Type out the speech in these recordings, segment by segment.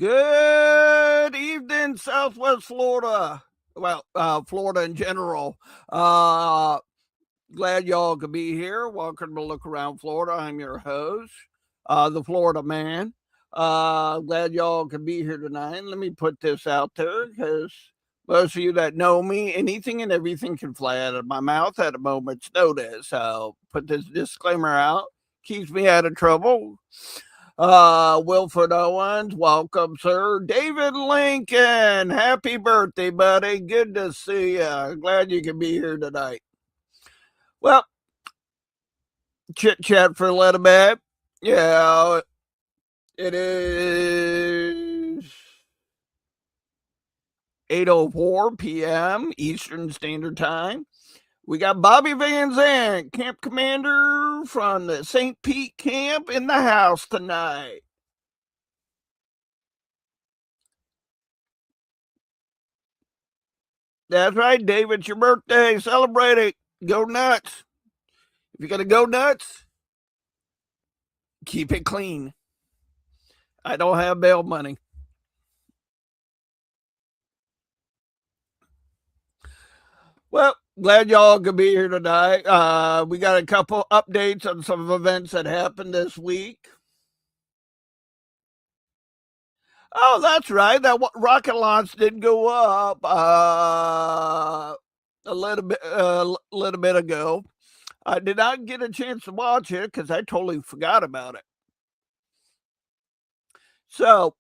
Good evening, Southwest Florida. Well, Florida in general. Uh, Glad y'all could be here. Welcome to Look Around Florida. I'm your host, the Florida Man. Glad y'all could be here tonight. Let me put this out there because most of you that know me, anything and everything can fly out of my mouth at a moment's notice. So put this disclaimer out. Keeps me out of trouble. Wilfred Owens, welcome, sir. David Lincoln, happy birthday, buddy. Good to see you. Glad you can be here tonight. Well, chit chat for a little bit. Yeah, it is 8:04 p.m. Eastern Standard Time. We got Bobby Van Zandt, camp commander from the St. Pete camp, in the house tonight. That's right, David. It's your birthday. Celebrate it. Go nuts. If you're going to go nuts, keep it clean. I don't have bail money. Well, glad y'all could be here tonight. We got a couple updates on some events that happened this week. Oh, that's right. That rocket launch did go up a little bit ago. I did not get a chance to watch it because I totally forgot about it. So,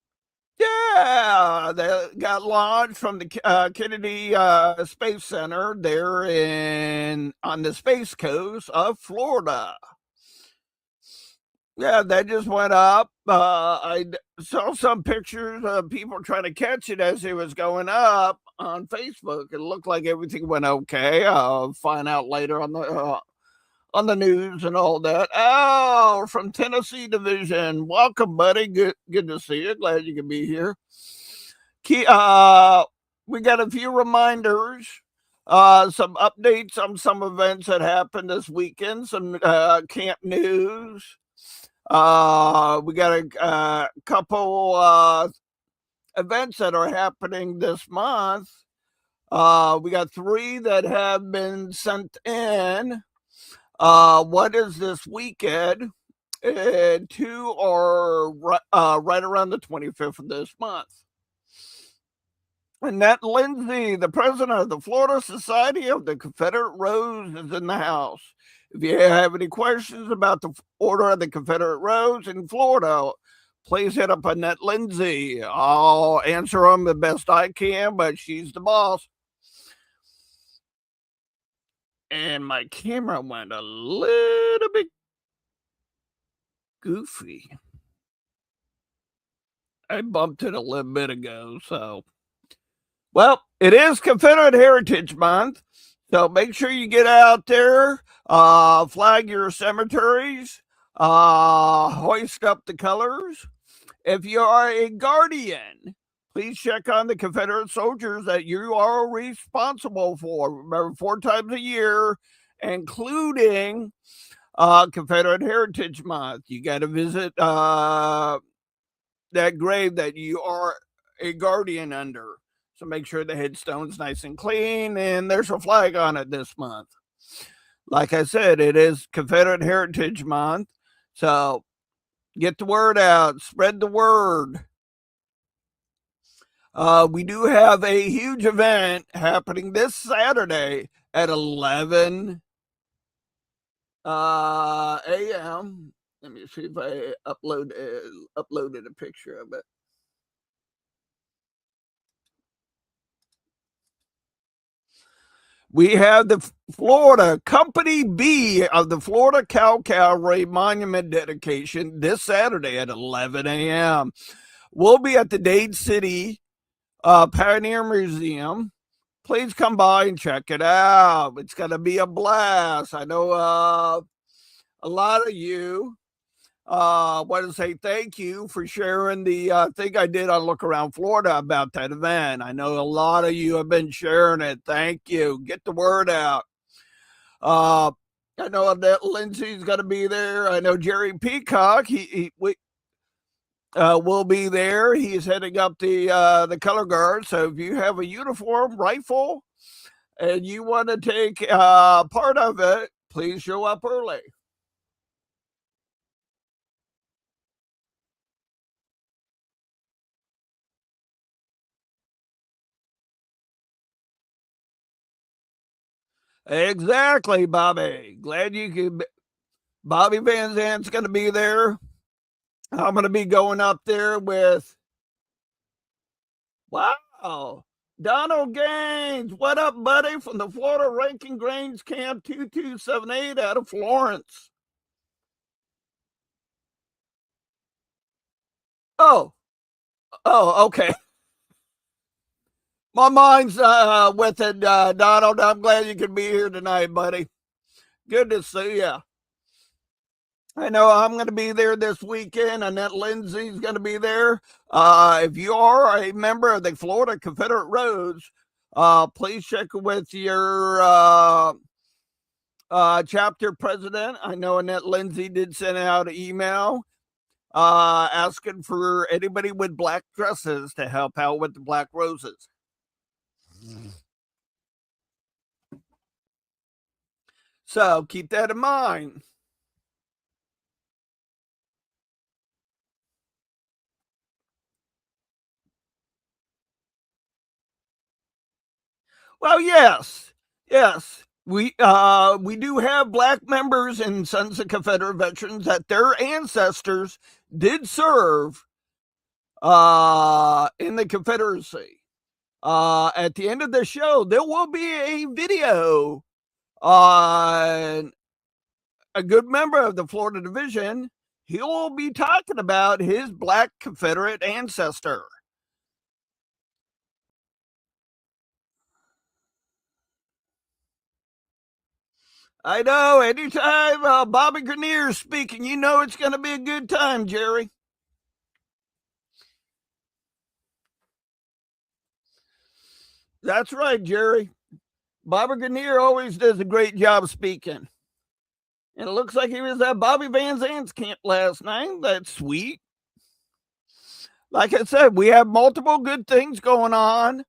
yeah, they got launched from the Kennedy Space Center there on the Space Coast of Florida. Yeah, that just went up. I saw some pictures of people trying to catch it as it was going up on Facebook. It looked like everything went okay. I'll find out later on the news and all that. Oh, from Tennessee Division. Welcome, buddy. Good to see you. Glad you can be here. We got a few reminders, some updates on some events that happened this weekend, some camp news. We got a couple events that are happening this month. We got 3 that have been sent in. What is this weekend? 2 are right around the 25th of this month. Annette Lindsay, the president of the Florida Society of the Confederate Rose, is in the house. If you have any questions about the Order of the Confederate Rose in Florida, please hit up Annette Lindsay. I'll answer them the best I can, but she's the boss. And my camera went a little bit goofy. I bumped it a little bit ago, so. Well, it is Confederate Heritage Month, so make sure you get out there, flag your cemeteries, hoist up the colors. If you are a guardian, please check on the Confederate soldiers that you are responsible for. Remember, 4 times a year, including Confederate Heritage Month. You got to visit that grave that you are a guardian under. So make sure the headstone's nice and clean, and there's a flag on it this month. Like I said, it is Confederate Heritage Month, so get the word out, spread the word. We do have a huge event happening this Saturday at 11 a.m. Let me see if I uploaded a picture of it. We have the Florida Company B of the Florida Cow Cavalry Monument dedication this Saturday at 11 a.m. We'll be at the Dade City Pioneer Museum. Please come by and check it out. It's going to be a blast. I know a lot of you want to say thank you for sharing the thing I did on Look Around Florida about that event. I know a lot of you have been sharing it. Thank you. Get the word out. I know that Lindsay's going to be there. I know Jerry Peacock. will be there. He's heading up the color guard. So if you have a uniform rifle and you want to take part of it, please show up early. Exactly, Bobby. Glad you could. Bobby Van Zant's going to be there. I'm going to be going up there with. Wow. Donald Gaines. What up, buddy? From the Florida Ranking Grange Camp 2278 out of Florence. Oh. Oh, okay. My mind's with it, Donald. I'm glad you could be here tonight, buddy. Good to see you. I know I'm going to be there this weekend. Annette Lindsay's going to be there. If you are a member of the Florida Confederate Rhodes, please check with your chapter president. I know Annette Lindsay did send out an email asking for anybody with black dresses to help out with the Black Roses. So keep that in mind. Well, yes, yes. We do have black members in Sons of Confederate Veterans that their ancestors did serve in the Confederacy. At the end of the show, there will be a video on a good member of the Florida Division. He will be talking about his black Confederate ancestor. I know. Anytime Bobby Grenier is speaking, you know it's going to be a good time, Jerry. That's right, Jerry. Bobby Grenier always does a great job speaking. And it looks like he was at Bobby Van Zant's camp last night. That's sweet. Like I said, we have multiple good things going on.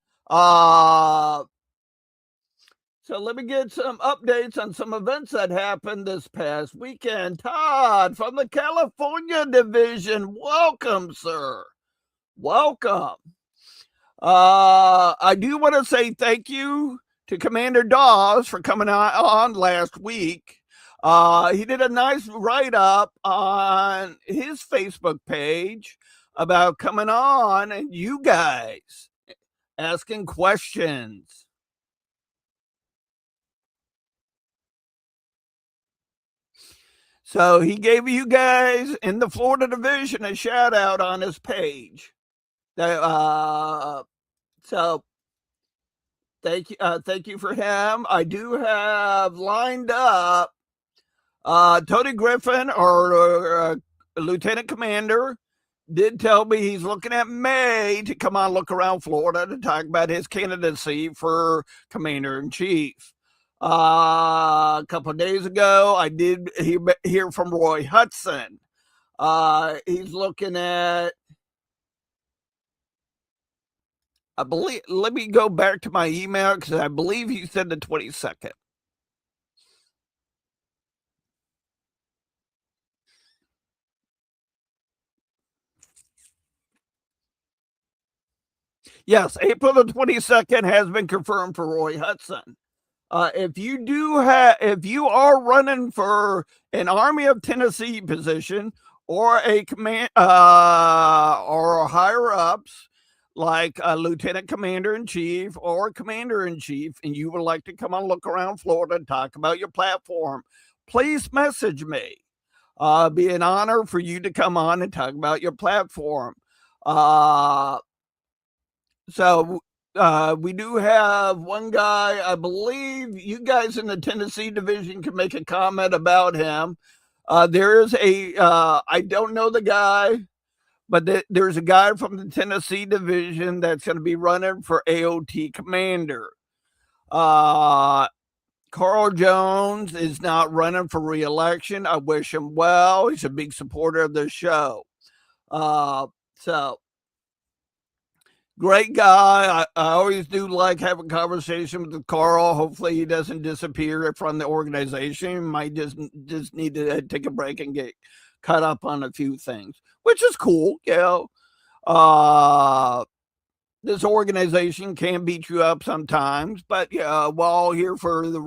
So let me get some updates on some events that happened this past weekend. Todd from the California Division, welcome, sir. Welcome. I do want to say thank you to Commander Dawes for coming on last week. He did a nice write-up on his Facebook page about coming on and you guys asking questions. So he gave you guys in the Florida Division a shout out on his page. So thank you for him. I do have lined up Tony Griffin, or Lieutenant Commander, did tell me he's looking at May to come on Look Around Florida to talk about his candidacy for Commander in Chief. A couple of days ago, I did hear from Roy Hudson. He's looking at, I believe, let me go back to my email because I believe he said the 22nd. Yes, April the 22nd has been confirmed for Roy Hudson. If you are running for an Army of Tennessee position or a command or higher ups like a Lieutenant Commander in Chief or Commander in Chief, and you would like to come on Look Around Florida and talk about your platform, please message me. Be an honor for you to come on and talk about your platform. So we do have one guy, I believe you guys in the Tennessee Division can make a comment about him. There is I don't know the guy, but there's a guy from the Tennessee Division that's going to be running for AOT Commander. Carl Jones is not running for re-election. I wish him well. He's a big supporter of the show. So great guy. I always do like having conversation with Carl. Hopefully he doesn't disappear from the organization. Might just need to take a break and get caught up on a few things, which is cool. Uh, this organization can beat you up sometimes, but yeah, we're all here for the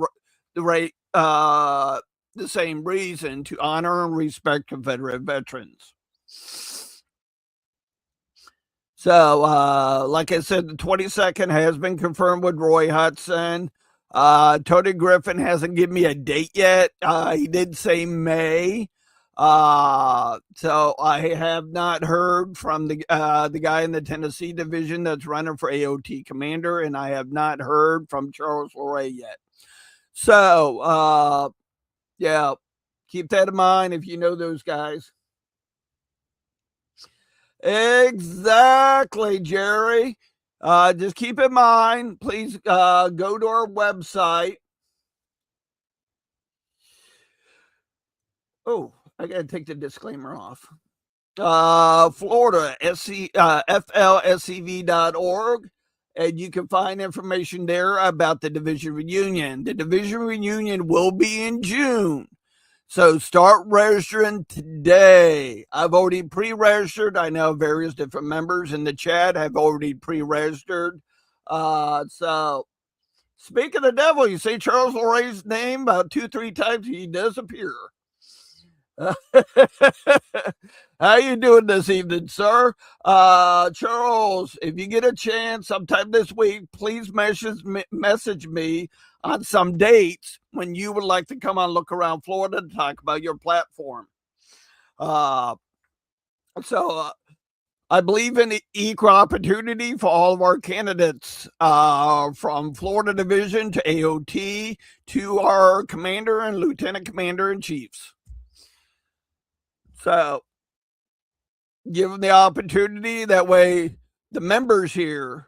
right the same reason, to honor and respect Confederate veterans. So, like I said, the 22nd has been confirmed with Roy Hudson. Tony Griffin hasn't given me a date yet. He did say May. So I have not heard from the guy in the Tennessee division that's running for AOT commander, and I have not heard from Charles Loray yet. So, yeah, keep that in mind if you know those guys. Exactly, Jerry. Just keep in mind, please go to our website. Oh, I got to take the disclaimer off. Florida, FLSCV.org. And you can find information there about the division reunion. The division reunion will be in June. So start registering today. I've already pre-registered. I know various different members in the chat have already pre-registered. So speak of the devil, you say Charles Loray's name about 2-3 times, he does appear. How you doing this evening, sir? Charles, if you get a chance sometime this week, please message me on some dates when you would like to come on Look Around Florida to talk about your platform. So I believe in equal opportunity for all of our candidates, from Florida Division to AOT to our commander and lieutenant commander in chiefs. So give them the opportunity. That way the members here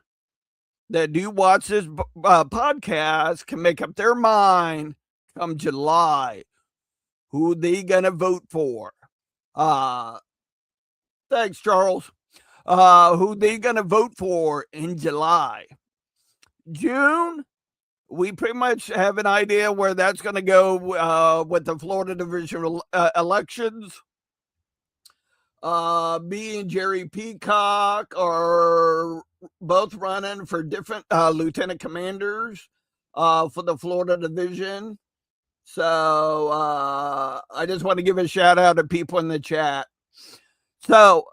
that do watch this podcast can make up their mind come July who they gonna vote for. Thanks, Charles. Who they gonna vote for in July. June, we pretty much have an idea where that's gonna go with the Florida Division elections. Me and Jerry Peacock are both running for different lieutenant commanders for the Florida Division. So I just want to give a shout out to people in the chat. So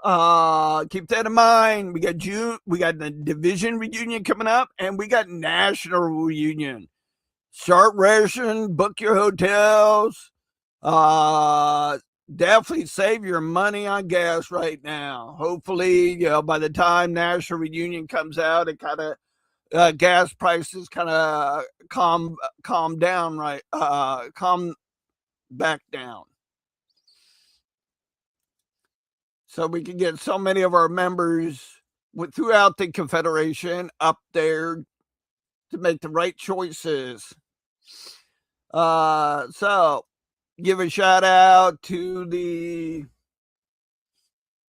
keep that in mind. We got the division reunion coming up, and we got national reunion. Start registering, book your hotels. Definitely save your money on gas right now. Hopefully, by the time national reunion comes out, it kind of gas prices kind of calm down, right? Calm back down, so we can get so many of our members throughout the Confederation up there to make the right choices. So give a shout out to the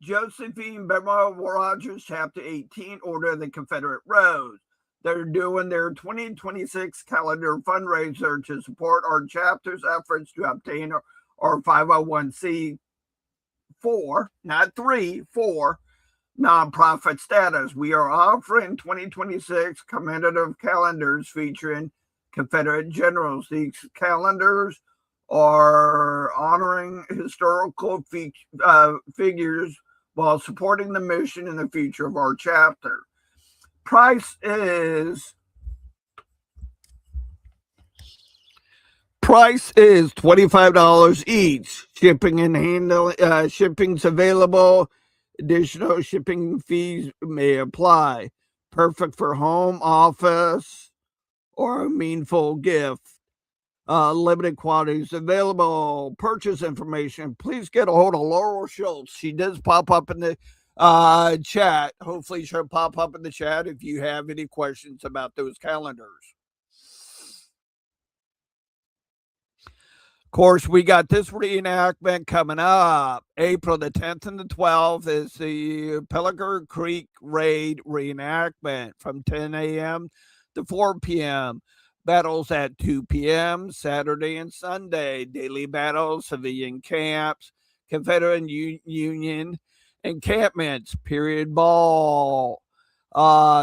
Josephine Beverly Rogers Chapter 18 Order of the Confederate Rose. They're doing their 2026 calendar fundraiser to support our chapter's efforts to obtain our 501c4, not 4 nonprofit status. We are offering 2026 commemorative calendars featuring Confederate generals. These calendars are honoring historical figures while supporting the mission and the future of our chapter. Price is $25 each. Shipping and handling, shipping's available. Additional shipping fees may apply. Perfect for home, office, or a meaningful gift. Limited quantities available. Purchase information. Please get a hold of Laurel Schultz. She does pop up in the chat. Hopefully she'll pop up in the chat if you have any questions about those calendars. Course, we got this reenactment coming up. April the 10th and the 12th is the Pelican Creek Raid reenactment from 10 a.m. to 4 p.m. Battles at 2 p.m. Saturday and Sunday. Daily battles, civilian camps, Confederate and Union encampments. Period ball.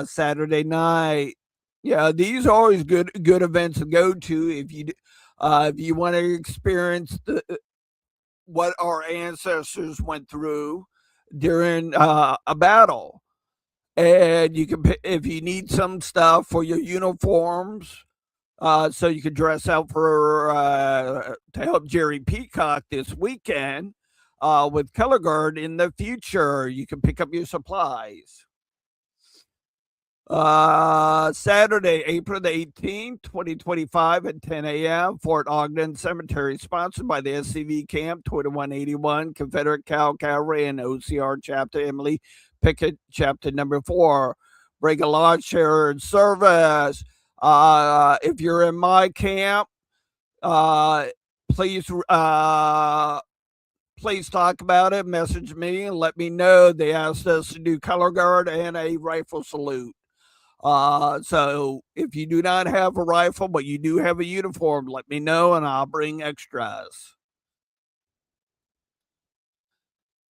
Saturday night. Yeah, these are always good events to go to if you want to experience what our ancestors went through during a battle. And you can, if you need some stuff for your uniforms, so you can dress out for to help Jerry Peacock this weekend with Color Guard in the future. You can pick up your supplies. Saturday, April the 18th, 2025 at 10 a.m. Fort Ogden Cemetery, sponsored by the SCV Camp 2181, Confederate Cavalry and OCR Chapter Emily Pickett, Chapter number 4. Break a launch shared service. If you're in my camp, please please talk about it. Message me and let me know. They asked us to do color guard and a rifle salute. So if you do not have a rifle, but you do have a uniform, let me know and I'll bring extras.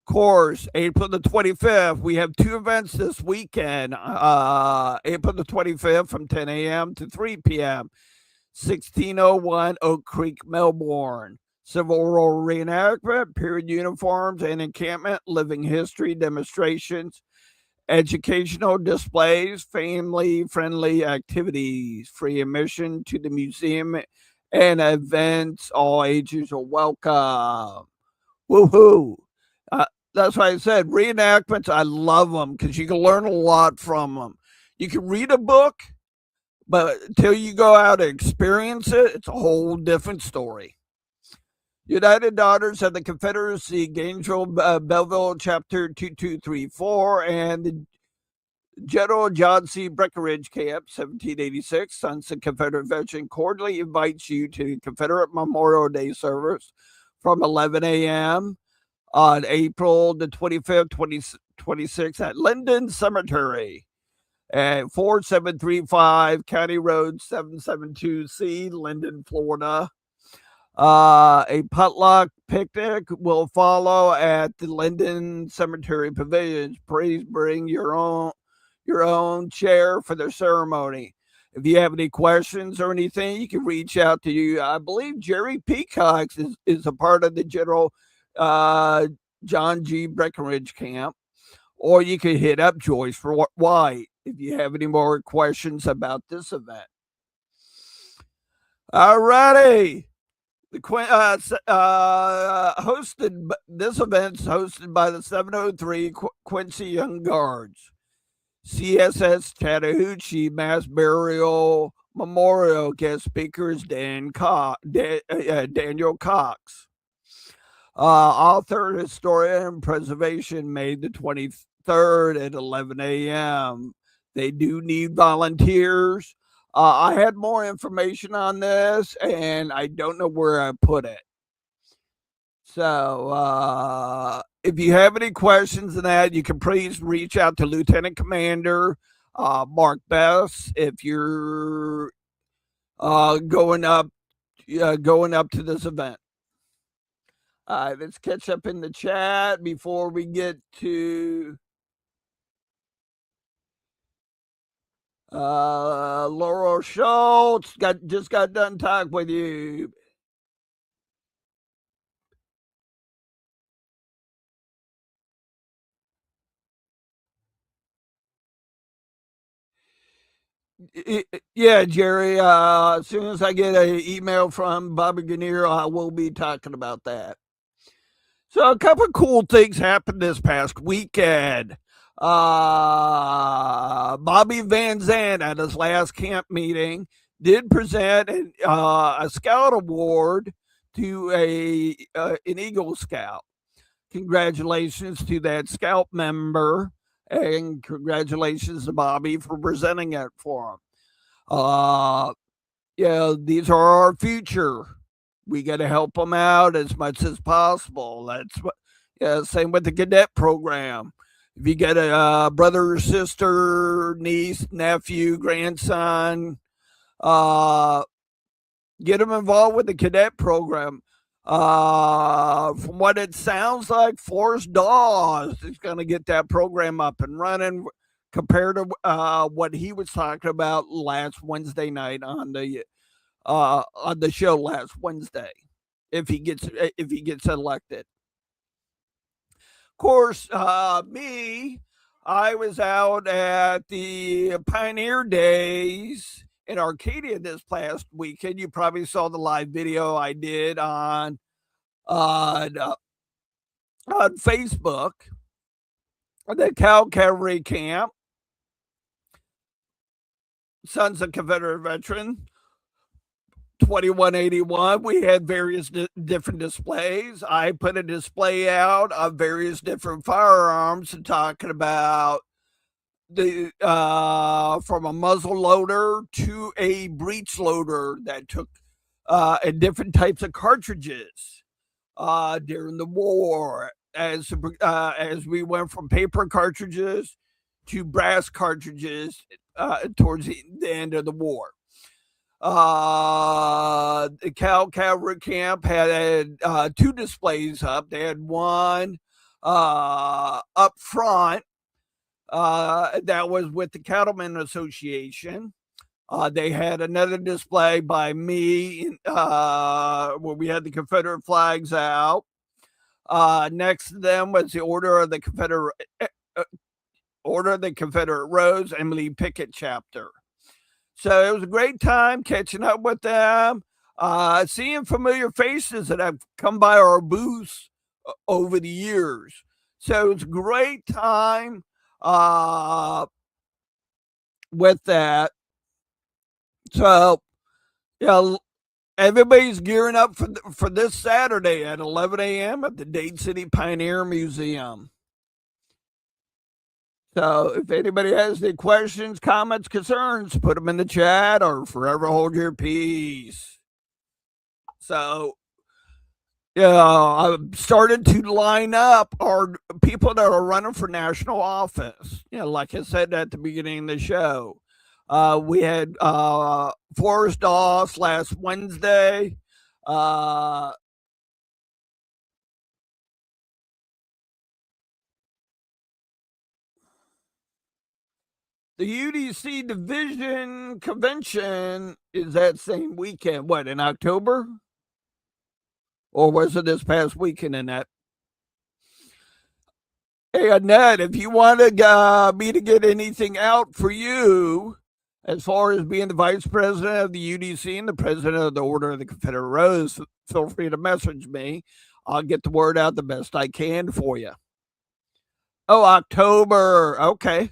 Course, April the 25th, we have 2 events this weekend. April the 25th from 10 a.m. to 3 p.m. 1601 Oak Creek, Melbourne. Civil War reenactment, period uniforms and encampment, living history demonstrations, educational displays, family-friendly activities, free admission to the museum and events. All ages are welcome. Woohoo! That's why I said reenactments. I love them because you can learn a lot from them. You can read a book, but until you go out and experience it, it's a whole different story. United Daughters of the Confederacy, Gainesville, Belleville, Chapter 2234, and the General John C. Breckinridge Camp, 1786, Sons of Confederate Veteran, cordially invites you to the Confederate Memorial Day service from 11 a.m. on April the 25th, 2026 at Linden Cemetery at 4735 County Road 772C, Linden, Florida. A potluck picnic will follow at the Linden Cemetery Pavilions. Please bring your own chair for the ceremony. If you have any questions or anything, you can reach out to you. I believe Jerry Peacock is a part of the General John G. Breckinridge Camp, or you can hit up Joyce White if you have any more questions about this event. All righty. Hosted this event's hosted by the 703 Quincy Young Guards, CSS Chattahoochee Mass Burial Memorial. Guest speakers Daniel Cox, author, historian, preservation, made the 23rd at 11 a.m. They do need volunteers. I had more information on this, and I don't know where I put it. So, if you have any questions on that, you can please reach out to Lieutenant Commander Mark Bess if you're going up to this event. All right, let's catch up in the chat before we get to Laurel Schultz. Just got done talking with you. Yeah, Jerry. As soon as I get an email from Bobby Grenier, I will be talking about that. So a couple of cool things happened this past weekend. Bobby Van Zandt at his last camp meeting did present a Scout Award to an Eagle Scout. Congratulations to that Scout member, and congratulations to Bobby for presenting it for him. Yeah, these are our future. We got to help them out as much as possible. That's what, yeah, same with the cadet program. If you get a brother, sister, niece, nephew, grandson, uh, get them involved with the cadet program. From what it sounds like, Forrest Dawes is going to get that program up and running compared to what he was talking about last Wednesday night on the show last Wednesday. If he gets elected, of course, I was out at the Pioneer Days in Arcadia this past weekend. You probably saw the live video I did on on Facebook. The Cal Cavalry Camp, Sons of Confederate Veteran, 2181. We had various different displays. I put a display out of various different firearms and talking about the from a muzzle loader to a breech loader that took and different types of cartridges during the war as we went from paper cartridges to brass cartridges towards the end of the war. The Cal Cavalry Camp had two displays up. They had one up front that was with the Cattlemen Association. They had another display by me where we had the Confederate flags out. Next to them was the Order of the Confederate Rose, Emily Pickett chapter. So it was a great time catching up with them, seeing familiar faces that have come by our booths over the years. So it was a great time with that. So, yeah, everybody's gearing up for this Saturday at 11 a.m. at the Dade City Pioneer Museum. So if anybody has any questions, comments, concerns, put them in the chat or forever hold your peace. So, yeah, I've started to line up our people that are running for national office. You know, like I said at the beginning of the show, we had Forrest Dawes last Wednesday. The UDC Division Convention is that same weekend. What, in October? Or was it this past weekend, Annette? Hey, Annette, if you want me to get anything out for you as far as being the vice president of the UDC and the president of the Order of the Confederate Rose, feel free to message me. I'll get the word out the best I can for you. Oh, October. Okay.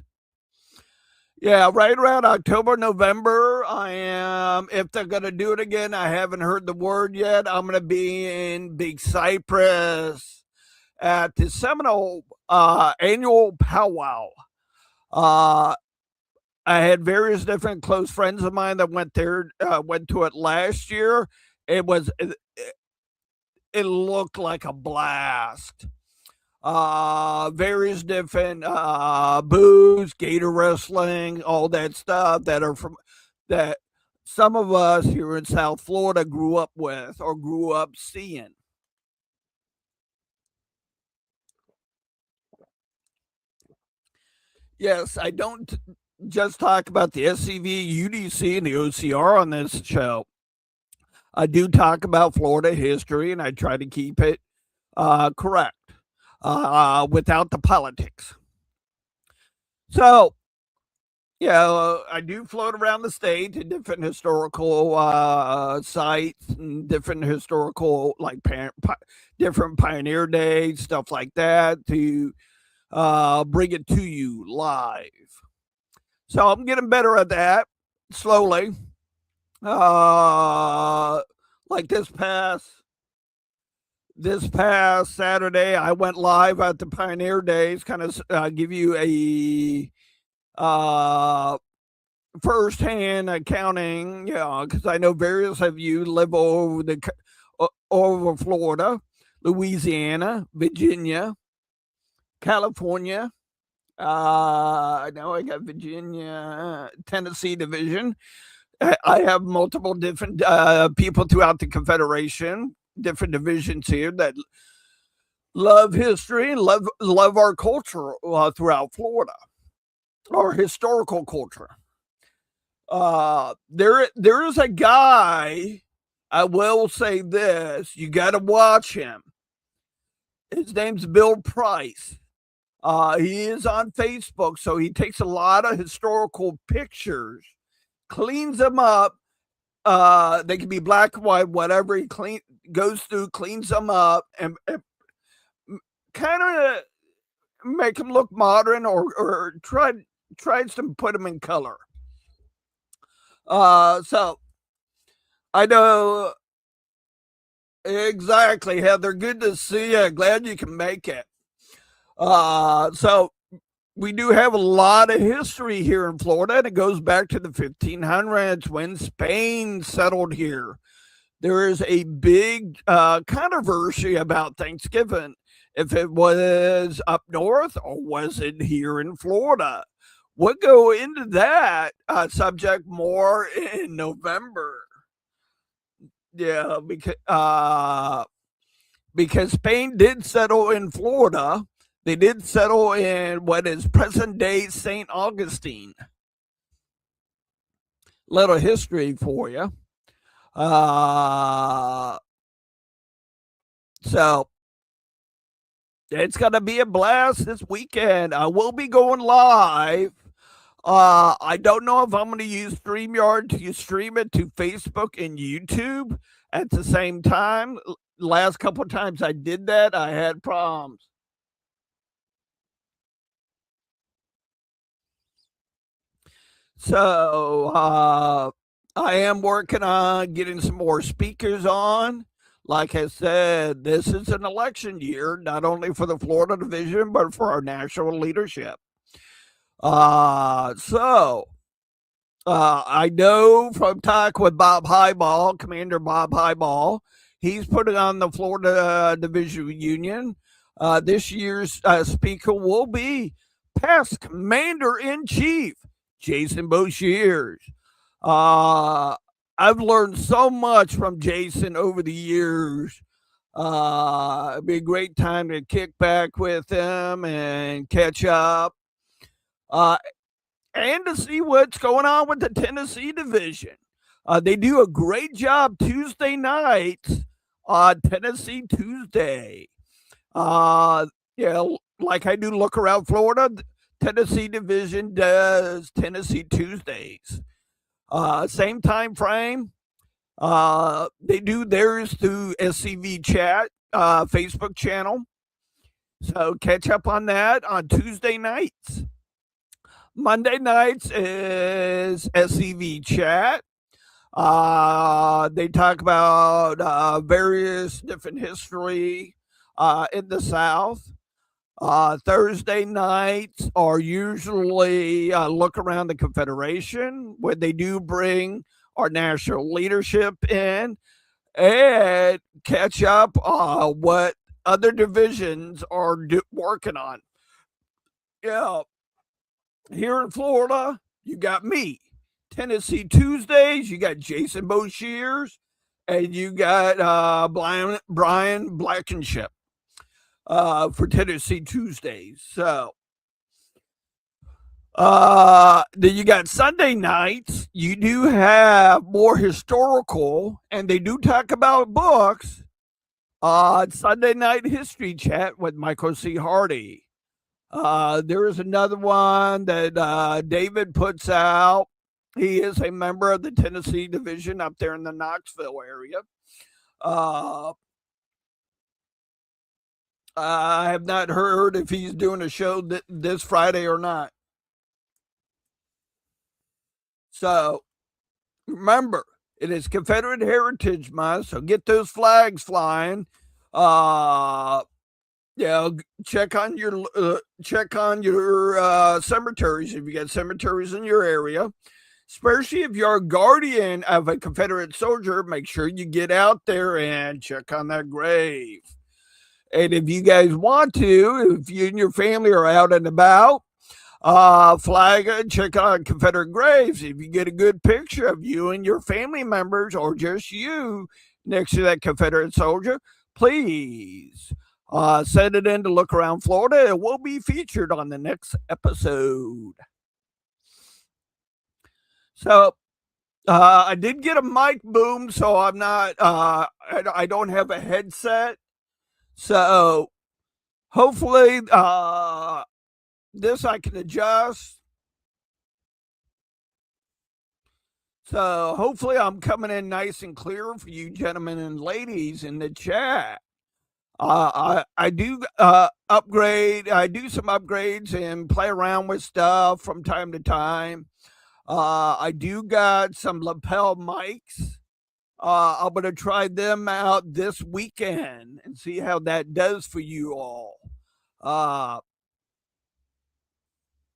Yeah, right around October, November, I am. If they're going to do it again, I haven't heard the word yet. I'm going to be in Big Cypress at the Seminole annual powwow. I had various different close friends of mine that went there, went to it last year. It looked like a blast. Various different booths, gator wrestling, all that stuff that some of us here in South Florida grew up with or grew up seeing. Yes, I don't just talk about the SCV, UDC, and the OCR on this show. I do talk about Florida history, and I try to keep it correct without the politics. So, yeah, I do float around the state to different historical sites and different historical, like different pioneer days, stuff like that, to bring it to you live. So I'm getting better at that slowly. Like this past Saturday, I went live at the Pioneer Days, kind of give you a firsthand accounting, because I know various of you live over over Florida, Louisiana, Virginia, California. Now I got Virginia, Tennessee division. I have multiple different people throughout the Confederation, different divisions here that love history and love our culture throughout Florida, our historical culture. There is a guy. I will say this: you got to watch him. His name's Bill Price. He is on Facebook, so he takes a lot of historical pictures, cleans them up. They can be black and white, whatever. He goes through, cleans them up, and kind of make them look modern, or tries to put them in color. So I know exactly, Heather. Good to see you. Glad you can make it. So we do have a lot of history here in Florida, and it goes back to the 1500s when Spain settled here. There is a big controversy about Thanksgiving, if it was up north or was it here in Florida. We'll go into that subject more in November. Yeah, because Spain did settle in Florida. They did settle in what is present day St. Augustine. Little history for you. So it's going to be a blast this weekend. I will be going live. I don't know if I'm going to use StreamYard to stream it to Facebook and YouTube at the same time. Last couple of times I did that, I had problems. So I am working on getting some more speakers on. Like I said, this is an election year, not only for the Florida division, but for our national leadership. So I know from talking with Bob Highball, Commander Bob Highball, he's putting on the Florida Division Union. This year's speaker will be past Commander-in-Chief Jason Boshiers. I've learned so much from Jason over the years. It'd be a great time to kick back with him and catch up. And to see what's going on with the Tennessee division. They do a great job Tuesday nights on Tennessee Tuesday. Like I do Look Around Florida, Tennessee division does Tennessee Tuesdays. Same time frame. They do theirs through SCV Chat Facebook channel. So catch up on that on Tuesday nights. Monday nights is SCV Chat. They talk about various different history in the South. Thursday nights are usually Look Around the Confederation, where they do bring our national leadership in and catch up what other divisions are working on. Yeah. Here in Florida, you got me. Tennessee Tuesdays, you got Jason Boshiers, and you got Brian Blankenship for Tennessee Tuesdays. So then you got Sunday nights. You do have more historical, and they do talk about books. Sunday night history chat with Michael C. Hardy. There is another one that David puts out. He is a member of the Tennessee division up there in the Knoxville area. I have not heard if he's doing a show this Friday or not. So remember, it is Confederate Heritage Month, so get those flags flying. Check on your cemeteries if you got cemeteries in your area. Especially if you're a guardian of a Confederate soldier, make sure you get out there and check on that grave. And if you guys want to, if you and your family are out and about, flag and check on Confederate graves. If you get a good picture of you and your family members, or just you next to that Confederate soldier, please send it in to Look Around Florida. It will be featured on the next episode. So I did get a mic boom, so I'm not. I don't have a headset, so hopefully this I can adjust. So hopefully I'm coming in nice and clear for you gentlemen and ladies in the chat. I do upgrade. I do some upgrades and play around with stuff from time to time. I do got some lapel mics. I'm going to try them out this weekend and see how that does for you all.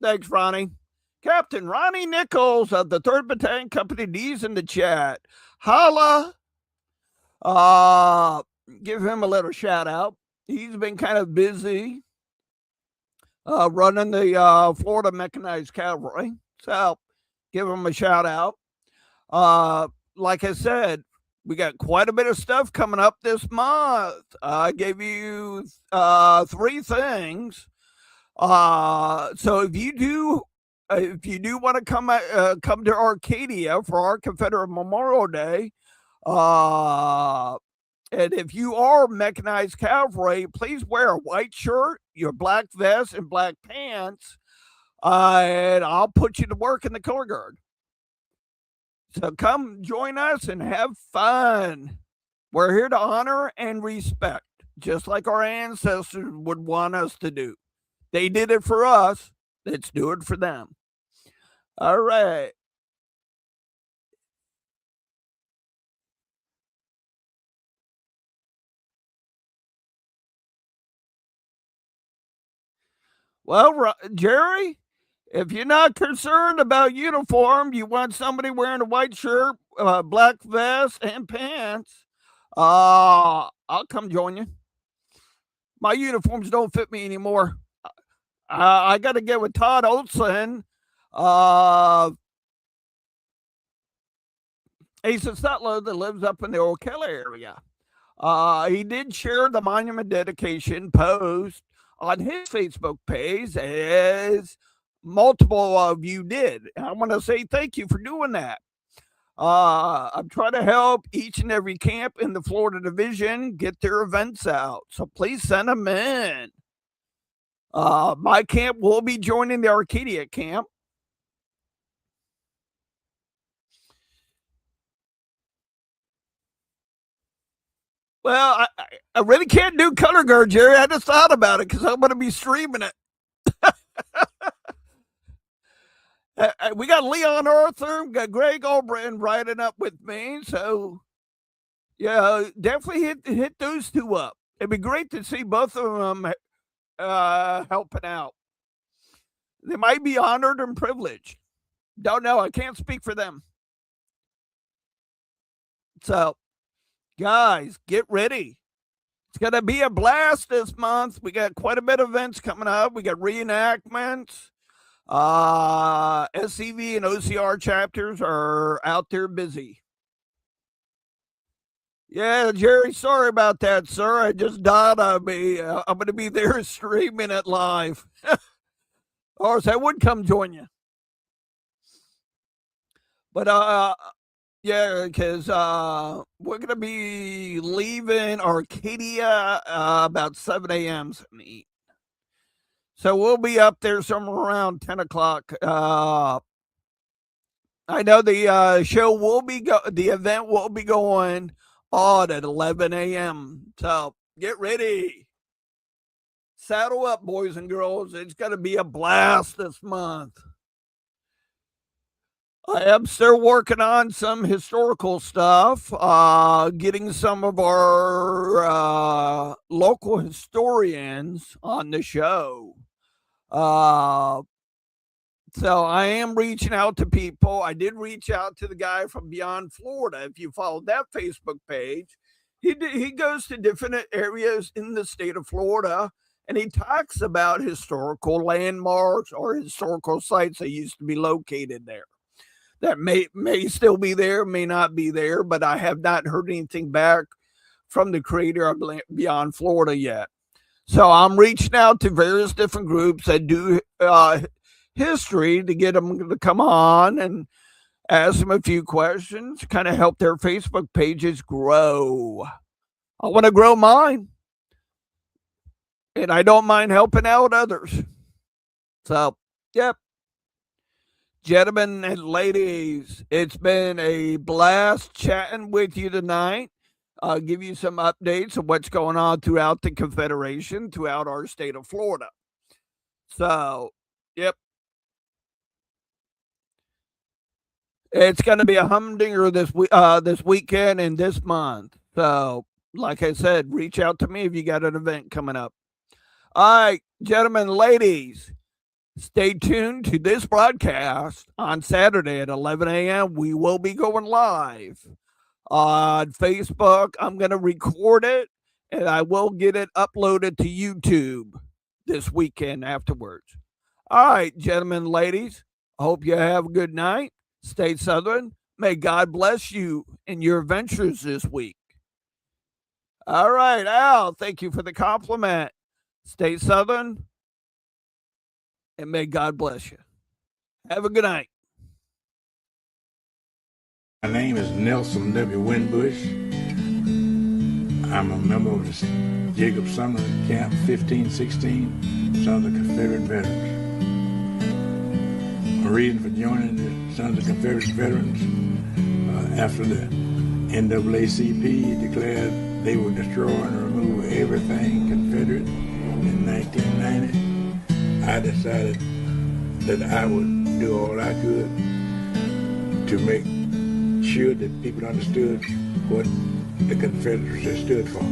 Thanks, Ronnie. Captain Ronnie Nichols of the 3rd Battalion Company D's in the chat. Holla. Give him a little shout out. He's been kind of busy running the Florida Mechanized Cavalry. So give him a shout out. Like I said, we got quite a bit of stuff coming up this month. I gave you 3 things. So if you do want to come to Arcadia for our Confederate Memorial Day, and if you are mechanized cavalry, please wear a white shirt, your black vest, and black pants, and I'll put you to work in the color guard. So come join us and have fun. We're here to honor and respect, just like our ancestors would want us to do. They did it for us. Let's do it for them. All right. Well, Jerry, if you're not concerned about uniform, you want somebody wearing a white shirt, black vest, and pants, I'll come join you. My uniforms don't fit me anymore. I got to get with Todd Olson. He's a settler that lives up in the Ocala area. He did share the monument dedication post on his Facebook page, as multiple of you did. I want to say thank you for doing that. I'm trying to help each and every camp in the Florida Division get their events out. So please send them in. My camp will be joining the Arcadia camp. Well, I really can't do color guard, Jerry. I just thought about it because I'm going to be streaming it. We got Leon Arthur, got Greg Albritton riding up with me. So, yeah, definitely hit those two up. It'd be great to see both of them helping out. They might be honored and privileged. Don't know. I can't speak for them. So, guys, get ready. It's going to be a blast this month. We got quite a bit of events coming up. We got reenactments. SCV and OCR chapters are out there busy. Yeah, Jerry, sorry about that, sir. I just died on me. I'm going to be there streaming it live. Or else I would come join you. But yeah, because we're going to be leaving Arcadia about 7 a.m. So we'll be up there somewhere around 10 o'clock. I know the show will be the event will be going on at 11 a.m. So get ready. Saddle up, boys and girls. It's going to be a blast this month. I am still working on some historical stuff, getting some of our local historians on the show. So I am reaching out to people. I did reach out to the guy from Beyond Florida. If you follow that Facebook page, he goes to different areas in the state of Florida, and he talks about historical landmarks or historical sites that used to be located there. That may still be there, may not be there, but I have not heard anything back from the creator of Beyond Florida yet. So I'm reaching out to various different groups that do history to get them to come on and ask them a few questions, kind of help their Facebook pages grow. I want to grow mine, and I don't mind helping out others. So, yep. Gentlemen and ladies, it's been a blast chatting with you tonight. I'll give you some updates of what's going on throughout the Confederation, throughout our state of Florida. So, yep. It's going to be a humdinger this weekend and this month. So, like I said, reach out to me if you got an event coming up. All right, gentlemen, ladies, stay tuned to this broadcast on Saturday at 11 a.m. We will be going live on Facebook. I'm going to record it, and I will get it uploaded to YouTube this weekend afterwards. All right, gentlemen, ladies, I hope you have a good night. Stay Southern. May God bless you in your ventures this week. All right, Al, thank you for the compliment. Stay Southern, and may God bless you. Have a good night. My name is Nelson W. Winbush. I'm a member of the Jacob Sumner Camp 1516 Sons of Confederate Veterans. My reason for joining the Sons of Confederate Veterans after the NAACP declared they would destroy and remove everything Confederate in 1990, I decided that I would do all I could to make sure that people understood what the Confederacy stood for.